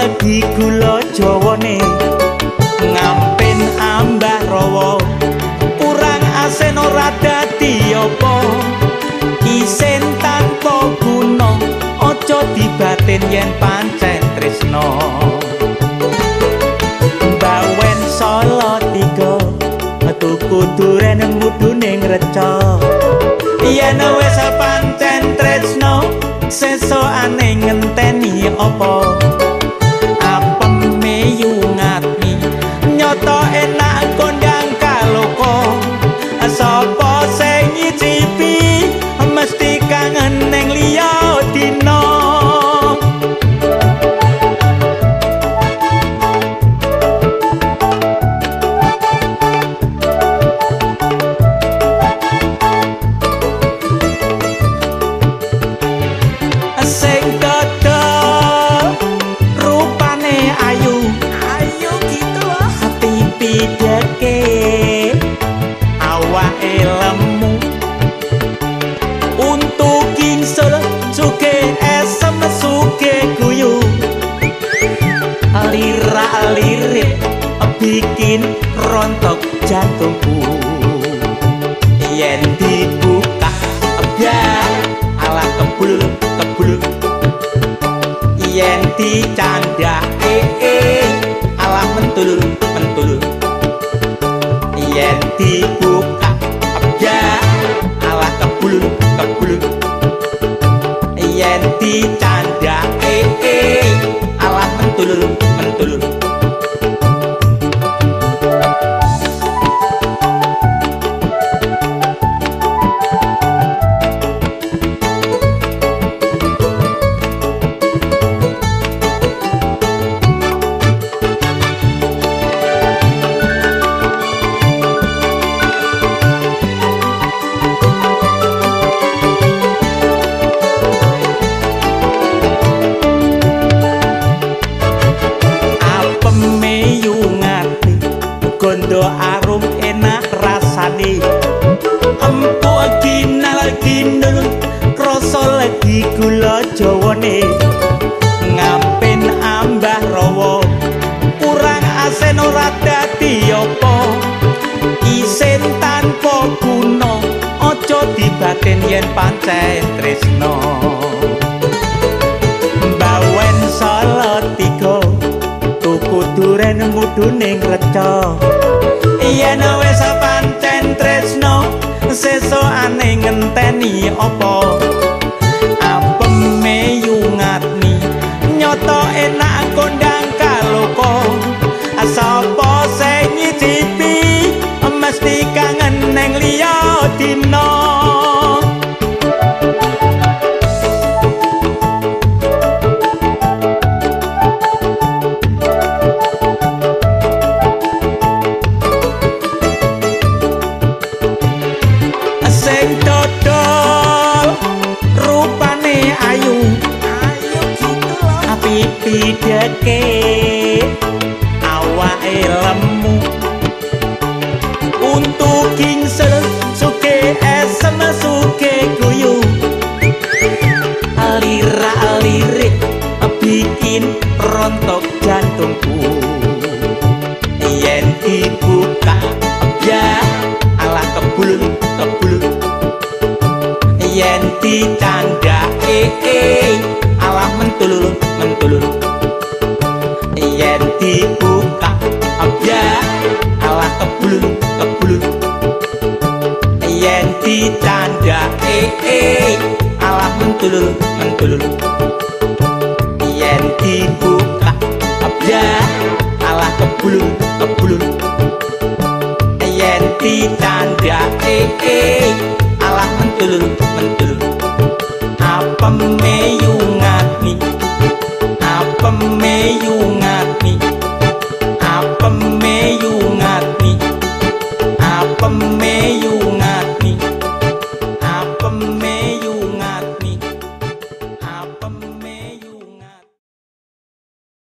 legi gula jawane ngampen ambah rawa kurang asen ora dadi apa isen tanpa guna aja dibatin yen pancen tresna bawen sala tiga tuku duren mudune ngreca yen wis pancen tresna sesukane ngenteni apa apeme yungati nyoto enak kondang kaloko sapa sing nyicipi mesti kangen ning liya dina sing dodol rupane ayu gitu loh pipi deke awake lemu untuk kingsul suke esem suke guyu lirik bikin rontok jantungku yen dibuka biar ala kebul yen dicandake ala mentul yen dibuka biar ala kebul yen dicandake ala mentul gondo arum enak rasane empuk ginal ginul krasa legi gula jawane ngampen ambah rawa kurang asen ora dadi apa isen tanpa guna aja dibatin yen pancen tresna bawen salah tiga tuku duren mudune ngreca yen wis pancen tresna sesukane ngenteni apa apeme yungati nyoto enak kondang kaloko sapa sing nyicipi mesti kangen ning liya dina sing dodol rupane ayu gitu loh pipi deke awake lemu untuk kingsel suke esem suke guyu lirik bikin rontok jantungku yen dibuka biar ala kebul yen dicandake ala mentul yen dibuka biar ala kebul yen dicandake ala mentul yen dibuka biar ala kebul yen dicandake ala mentul apeme yungati